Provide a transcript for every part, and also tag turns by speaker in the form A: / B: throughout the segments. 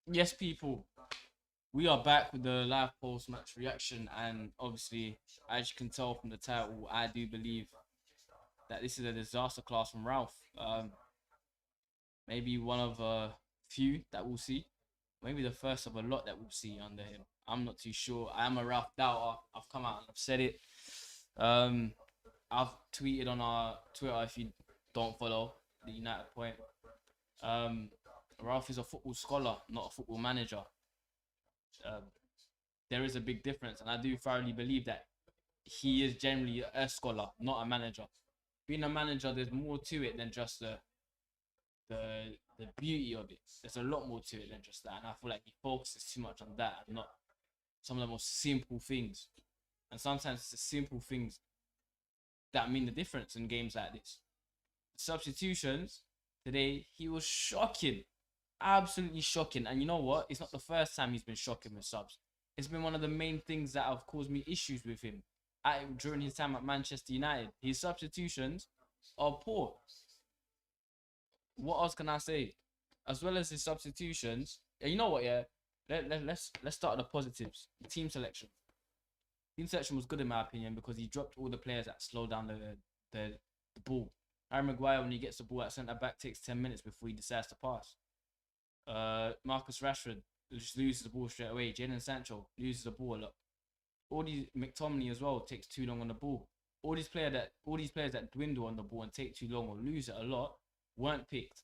A: Yes, people, we are back with the live post match reaction, and obviously, as you can tell from the title, I do believe that this is a disaster class from Ralph. Maybe one of a few that we'll see, maybe the first of a lot that we'll see under him. I'm not too sure. I am a Ralph doubter. I've come out and I've said it. Um, I've tweeted on our Twitter if you don't follow the United Point. Um, Ralph is a football scholar, not a football manager. Um, there is a big difference, and I do thoroughly believe that he is generally a scholar, not a manager. Being a manager, there's more to it than just the beauty of it. There's a lot more to it than just that, and I feel like he focuses too much on that and not some of the most simple things. And sometimes it's the simple things that mean the difference in games like this. Substitutions today, he was shocking, absolutely shocking. And you know what? It's not the first time he's been shocking with subs. It's been one of the main things that have caused me issues with him during his time at Manchester United. His substitutions are poor. What else can I say? As well as his substitutions, yeah, you know what? Yeah, let's start with the positives. The team selection. Team selection was good in my opinion because he dropped all the players that slow down the ball. Harry Maguire, when he gets the ball at centre back, takes 10 minutes before he decides to pass. Marcus Rashford just loses the ball straight away. Jadon Sancho loses the ball a lot. All these McTominay as well takes too long on the ball. All these players that dwindle on the ball and take too long or lose it a lot weren't picked.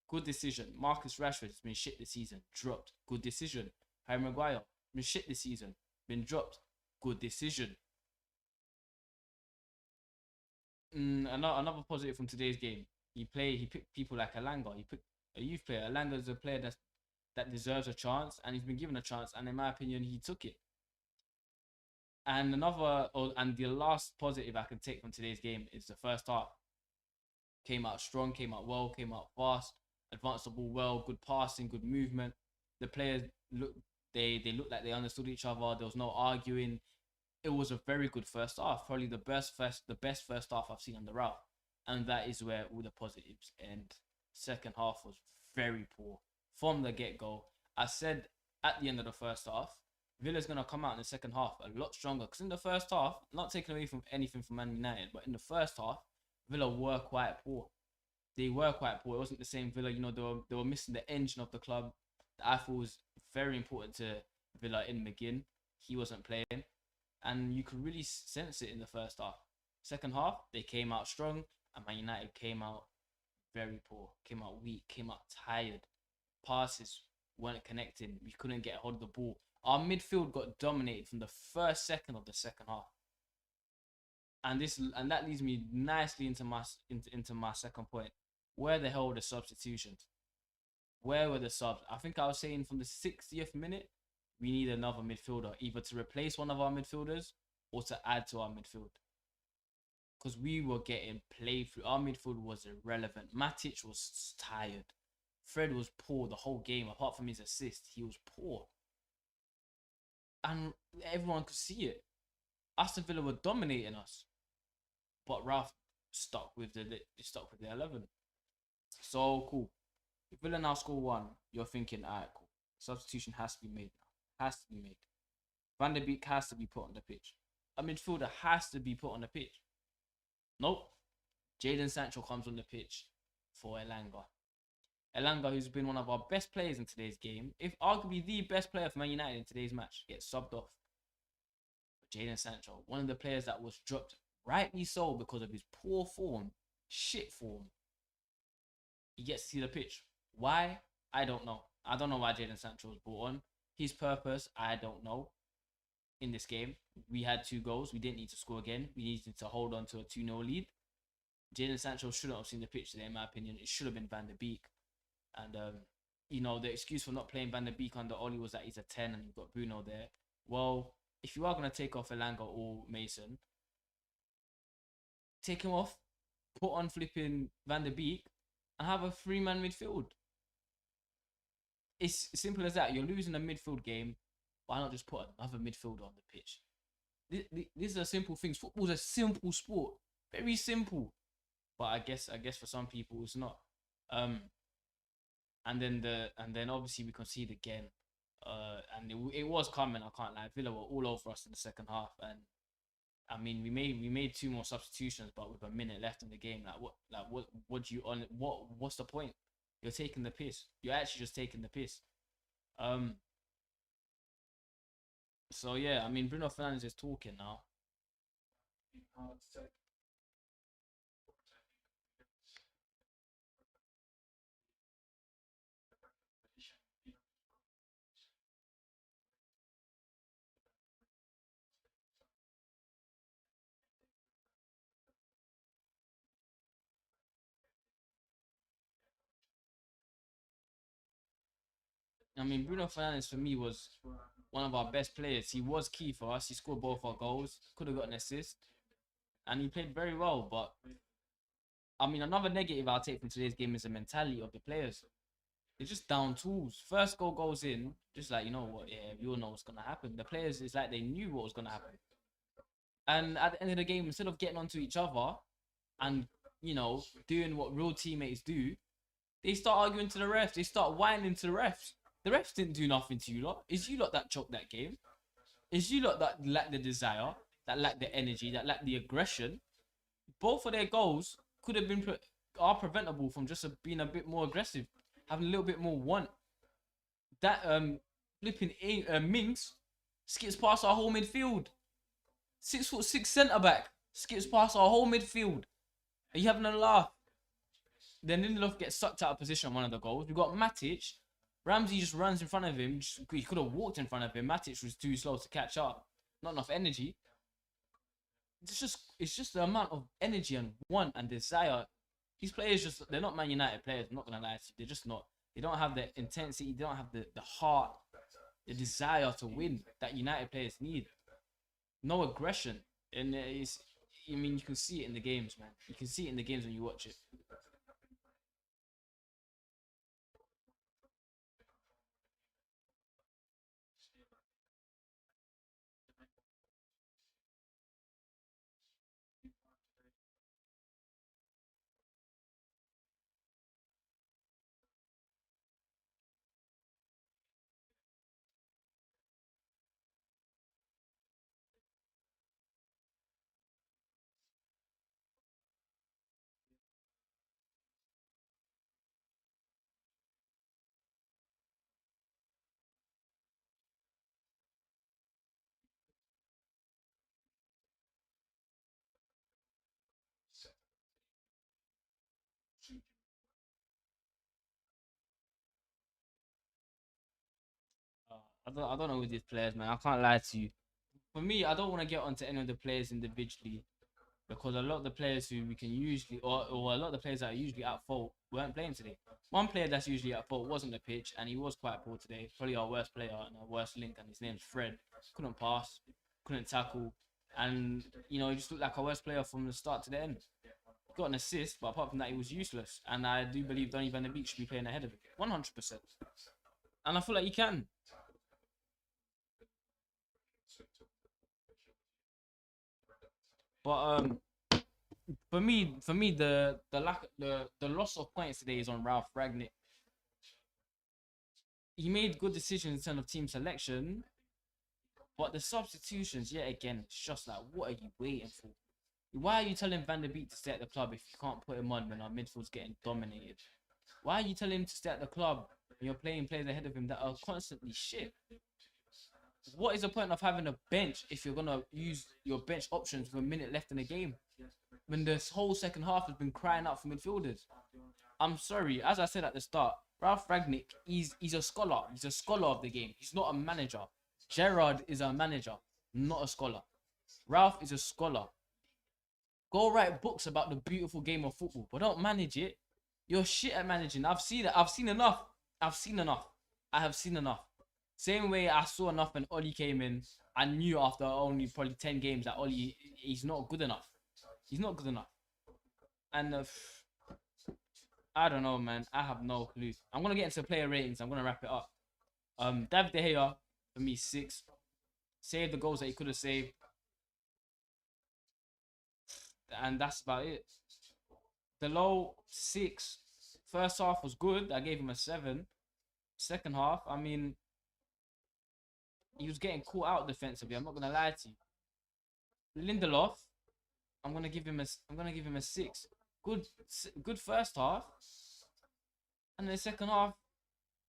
A: Good decision. Marcus Rashford has been shit this season. Dropped. Good decision. Harry Maguire been shit this season. Been dropped. Good decision. Another positive from today's game. He picked people like Alanga. He picked a youth player. Alanga is a player that deserves a chance, and he's been given a chance, and in my opinion, he took it. And the last positive I can take from today's game is the first half. Came out strong, came out well, came out fast, advanced the ball well, good passing, good movement. The players look they looked like they understood each other. There was no arguing. It was a very good first half, probably the best first half I've seen on the route, and that is where all the positives end. Second half was very poor from the get go. I said at the end of the first half, Villa's gonna come out in the second half a lot stronger because in the first half, not taking away from anything from Man United, but in the first half, Villa were quite poor. They were quite poor. It wasn't the same Villa. You know, they were missing the engine of the club. That I thought was very important to Villa in McGinn. He wasn't playing, and you could really sense it in the first half. Second half, they came out strong, and Man United came out very poor, came out weak, came out tired. Passes weren't connecting. We couldn't get hold of the ball. Our midfield got dominated from the first second of the second half, and that leads me nicely into my second point. Where the hell were the substitutions? Where were the subs? I think I was saying from the 60th minute, we need another midfielder, either to replace one of our midfielders or to add to our midfield. Because we were getting played through. Our midfield was irrelevant. Matic was tired. Fred was poor the whole game. Apart from his assist, he was poor. And everyone could see it. Aston Villa were dominating us. But Ralph stuck with the 11. So cool. If Villa now score one, you're thinking, alright, cool. Substitution has to be made now. Has to be made. Van der Beek has to be put on the pitch. A midfielder has to be put on the pitch. Nope. Jadon Sancho comes on the pitch for Elanga. Elanga, who's been one of our best players in today's game, if arguably the best player for Man United in today's match, gets subbed off. But Jadon Sancho, one of the players that was dropped, rightly so, because of his poor form, shit form, he gets to see the pitch. Why? I don't know. I don't know why Jadon Sancho was brought on. His purpose, I don't know. In this game, we had 2 goals. We didn't need to score again. We needed to hold on to a 2-0 lead. Jadon Sancho shouldn't have seen the pitch today, in my opinion. It should have been Van der Beek. And, the excuse for not playing Van der Beek under Oli was that he's a 10 and you've got Bruno there. Well, if you are going to take off Elanga or Mason, take him off, put on flipping Van der Beek, and have a 3-man midfield. It's simple as that. You're losing a midfield game. Why not just put another midfielder on the pitch? These are simple things. Football's a simple sport, very simple. But I guess for some people it's not. and then obviously we conceded again. And it was coming. I can't lie. Villa were all over us in the second half, and I mean we made two more substitutions, but with a minute left in the game, what do you on what's the point? You're taking the piss. You're actually just taking the piss. Um. So yeah, I mean Bruno Fernandes is talking now. I mean Bruno Fernandes for me was one of our best players. He was key for us. He scored both our goals. Could have got an assist, and he played very well. But I mean, another negative I'll take from today's game is the mentality of the players. They're just down tools. First goal goes in, just like you know what, yeah, we all know what's gonna happen. The players it's like they knew what was gonna happen. And at the end of the game, instead of getting onto each other and doing what real teammates do, they start arguing to the refs. They start whining to the refs. The refs didn't do nothing to you lot. It's you lot that choked that game. It's you lot that lack the desire, that lack the energy, that lack the aggression. Both of their goals could have been are preventable from just being a bit more aggressive, having a little bit more want. That flipping Minks skips past our whole midfield. 6'6" centre back skips past our whole midfield. Are you having a laugh? Then Lindelof gets sucked out of position on one of the goals. We got Matic. Ramsey just runs in front of him. He could have walked in front of him. Matic was too slow to catch up. Not enough energy. It's just the amount of energy and want and desire. These players they're not Man United players. I'm not gonna lie to you. They're just not. They don't have the intensity. They don't have the heart, the desire to win that United players need. No aggression, and it's. I mean, you can see it in the games, man. You can see it in the games when you watch it. I don't know with these players, man. I can't lie to you. For me, I don't want to get onto any of the players individually because a lot of the players who we can usually, or a lot of the players that are usually at fault weren't playing today. One player that's usually at fault wasn't the pitch, and he was quite poor today. Probably our worst player and our worst link, and his name's Fred. Couldn't pass, couldn't tackle, and he just looked like our worst player from the start to the end. Got an assist, but apart from that, he was useless. And I do believe Donny van der Beek should be playing ahead of him, 100%. And I feel like he can. But for me, the loss of points today is on Ralph Ragnick. He made good decisions in terms of team selection, but the substitutions, yet again, it's just like, what are you waiting for? Why are you telling Van der Beek to stay at the club if you can't put him on when our midfield's getting dominated? Why are you telling him to stay at the club when you're playing players ahead of him that are constantly shit? What is the point of having a bench if you're gonna use your bench options with a minute left in the game? When this whole second half has been crying out for midfielders. I'm sorry, as I said at the start, Ralph Ragnick, he's a scholar. He's a scholar of the game. He's not a manager. Gerrard is a manager, not a scholar. Ralph is a scholar. Go write books about the beautiful game of football, but don't manage it. You're shit at managing. I've seen it. I've seen enough. I've seen enough. I have seen enough. Same way I saw enough when Oli came in. I knew after only probably 10 games that Oli, he's not good enough. He's not good enough. And I don't know, man. I have no clue. I'm gonna get into player ratings. I'm gonna wrap it up. David De Gea for me 6. Saved the goals that he could have saved, and that's about it. The low 6 First half was good. I gave him a 7. Second half, I mean, he was getting caught out defensively. I'm not gonna lie to you. Lindelof, I'm gonna give him a 6. Good first half, and then the second half,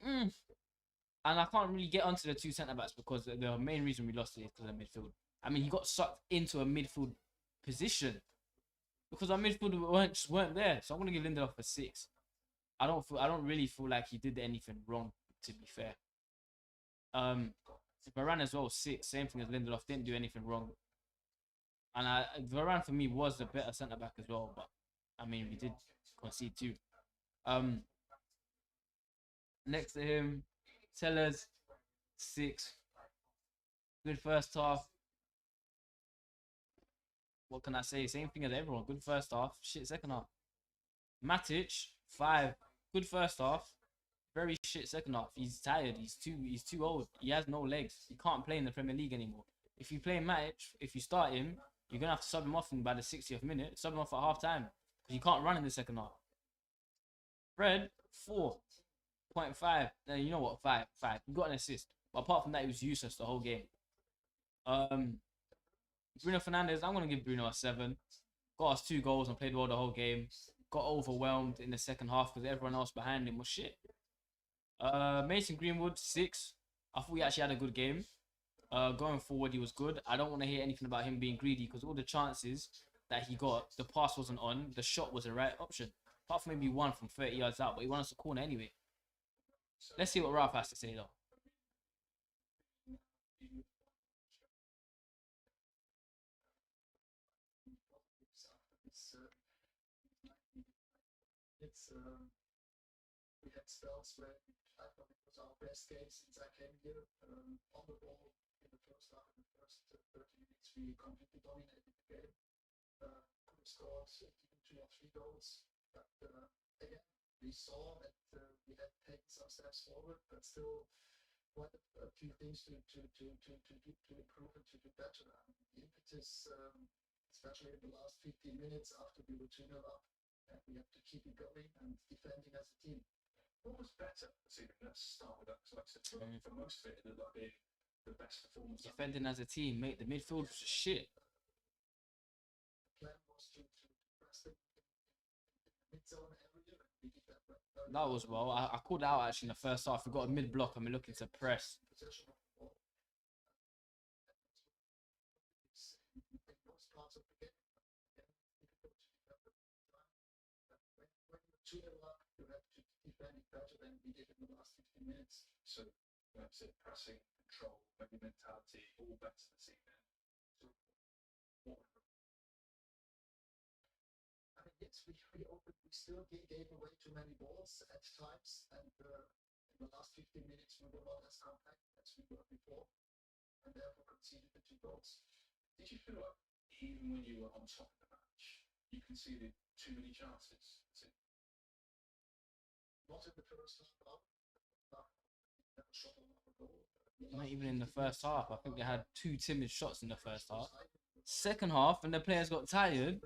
A: and I can't really get onto the two centre backs because the main reason we lost it is because of midfield. I mean, he got sucked into a midfield position because our midfield weren't there. So I'm gonna give Lindelof a 6. I don't really feel like he did anything wrong, to be fair. Varane as well, 6. Same thing as Lindelof, didn't do anything wrong. And Varane for me was the better centre back as well, but I mean we did concede too. Next to him, Tellers, 6. Good first half. What can I say? Same thing as everyone. Good first half. Shit second half. Matic, 5. Good first half. Very shit second half. He's tired. He's too old. He has no legs. He can't play in the Premier League anymore. If you play Matic, if you start him, you're gonna have to sub him off by the 60th minute. Sub him off at half time because he can't run in the second half. Fred, 4.5. Then you know what? 5. He got an assist, but apart from that, he was useless the whole game. Bruno Fernandes, I'm gonna give Bruno a 7. Got us 2 goals and played well the whole game. Got overwhelmed in the second half because everyone else behind him was shit. Mason Greenwood, 6. I thought he actually had a good game. Going forward, he was good. I don't want to hear anything about him being greedy because all the chances that he got, the pass wasn't on, the shot was the right option. Apart from maybe one from 30 yards out, but he won us a corner anyway. Let's see what Ralph has to say though.
B: We had spells where I thought it was our best game since I came here. On the ball in the first half, in the first 30 minutes, we completely dominated the game. Could have scored even 2 or 3 goals, but again, we saw that we had taken some steps forward, but still quite a few things to improve and to do better. The impetus, especially in the last 15 minutes after we were 2-0 up, and we have to keep it going and defending as a team.
C: What was better? Let's start with that. So like I said, for most of it, it ended up being the best performance.
A: Defending as a team, mate. The midfield was shit.
B: The plan was to press them in the mid-zone area, and we did that very
A: That was well. I called out actually in the first half. We got a mid-block and we're looking to press.
B: possession of the ball. In most parts of the game, difficult to defend at the time. When you're 2-0 up, you have to defend it better than we did in the last 15 minutes.
C: So that's it. Pressing, control, maybe mentality, all better this evening. So what?
B: I mean, yes, we still gave away too many balls at times, and in the last 15 minutes we were not as compact as we were before, and therefore conceded the 2 goals.
C: Did you feel like even when you were on top of the match, you conceded too many chances?
B: Not in the first half. Never shot on our goal.
A: Not even in the first half. I think they had 2 timid shots in the first half. Second half, when the players got tired,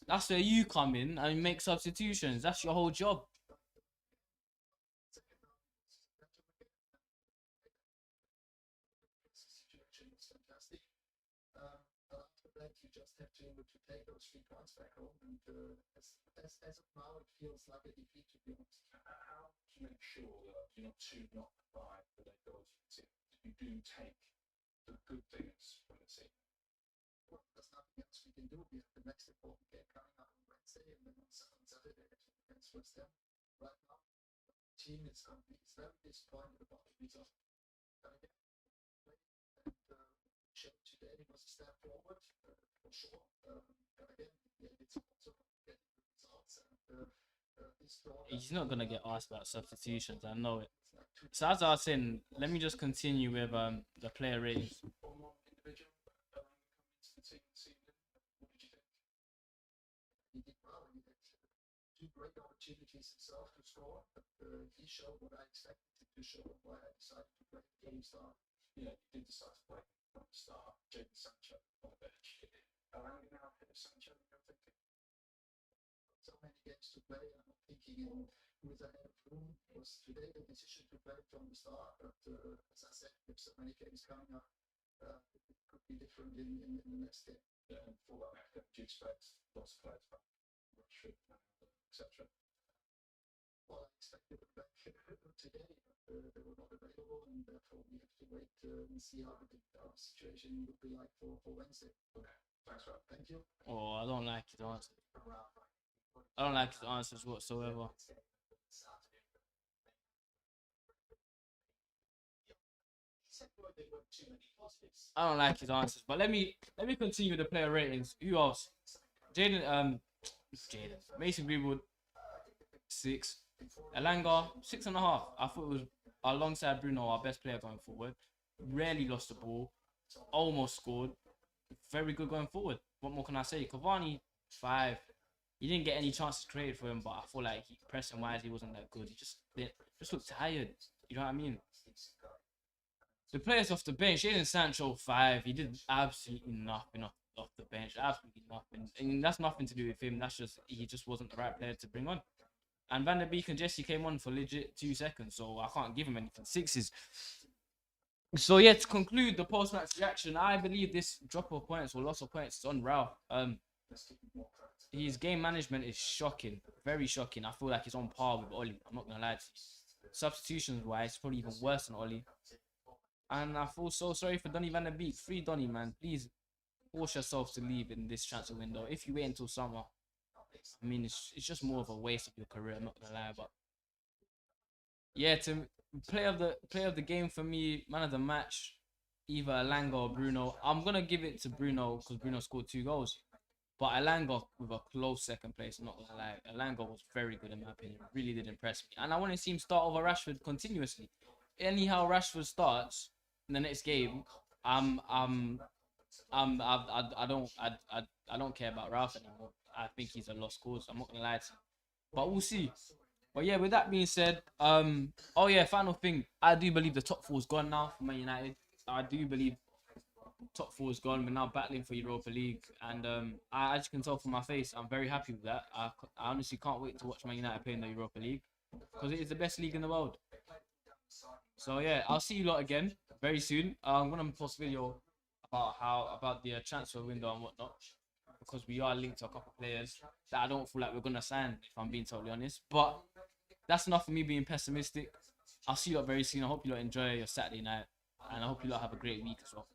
A: that's where you come in and make substitutions. That's your whole job.
B: Situation was fantastic. After that, you just have to take those 3 points back home, and as of now, it feels like a defeat, to be honest.
C: How do you make sure that you're not too knocked by the late goals you do take the good things from the team?
B: Well, there's nothing else we can do. We have the next important game coming up on Wednesday, and then on Saturday against West Ham. Right now, the team is very disappointed about the result. And again, and showed today was a step forward for sure. But again, it's also getting the results, and this draw.
A: He's not gonna get asked about substitutions. I know it. So as I was saying, let me just continue with the player ratings.
C: One more individual coming into the team this evening. What did you think?
B: He did well. He had 2 great opportunities himself to score, but he showed what I expected him to show, and why I decided to play him from the start.
C: Yeah, you did decide to play from the start. Jadon Sancho on the bench. How you now hit Sancho? You're thinking
B: So many games to play, and I'm thinking with a head of room was today the decision to play from the start. But as I said, with so many games coming up, it could be different in the next game.
C: Yeah, and for that next game, do you expect lots of players back, Rashford, etc.?
B: Well, I expected them back today, but they were not available, and therefore we have to wait and see how our situation would be like for Wednesday.
C: Okay, thanks for that.
B: Thank you.
A: Oh, I don't like his answers. I don't like his answers whatsoever. I don't like his answers. But let me continue with the player ratings. Who else? Jaden Mason Greenwood 6. Elanga 6.5. I thought it was alongside Bruno our best player going forward. Rarely lost the ball. Almost scored. Very good going forward. What more can I say? Cavani 5. He didn't get any chances created for him, but I feel like pressing wise he wasn't that good. He just looked tired. You know what I mean? The players off the bench, Jadon Sancho 5. He did absolutely nothing off the bench, absolutely nothing. And that's nothing to do with him. That's just he just wasn't the right player to bring on. And Van der Beek and Jesse came on for legit 2 seconds, so I can't give him anything. 6s. So yeah, to conclude the post-match reaction, I believe this drop of points or loss of points is on Ralph. His game management is shocking, very shocking. I feel like he's on par with Oli. I'm not gonna lie to you. Substitutions wise, probably even worse than Oli. And I feel so sorry for Donny van der Beek. Free Donny, man. Please force yourself to leave in this transfer window. If you wait until summer, I mean, it's just more of a waste of your career. I'm not gonna lie, but yeah, to play of the game for me, man of the match, either Elanga or Bruno. I'm gonna give it to Bruno because Bruno scored 2 goals. But Elanga with a close second place, I'm not gonna lie. Elanga was very good in my opinion. Really did impress me. And I want to see him start over Rashford continuously. Anyhow Rashford starts in the next game, I don't care about Ralph anymore. I think he's a lost cause. I'm not gonna lie to you. But we'll see. But yeah, with that being said, oh yeah, final thing. I do believe the top 4 is gone now for Man United. I do believe top 4 is gone. We're now battling for Europa League, and as you can tell from my face, I'm very happy with that. I honestly can't wait to watch Man United play in the Europa League because it is the best league in the world. So yeah, I'll see you lot again very soon. I'm gonna post a video about the transfer window and whatnot because we are linked to a couple of players that I don't feel like we're gonna sign, if I'm being totally honest. But that's enough for me being pessimistic. I'll see you lot very soon. I hope you lot enjoy your Saturday night, and I hope you lot have a great week as well.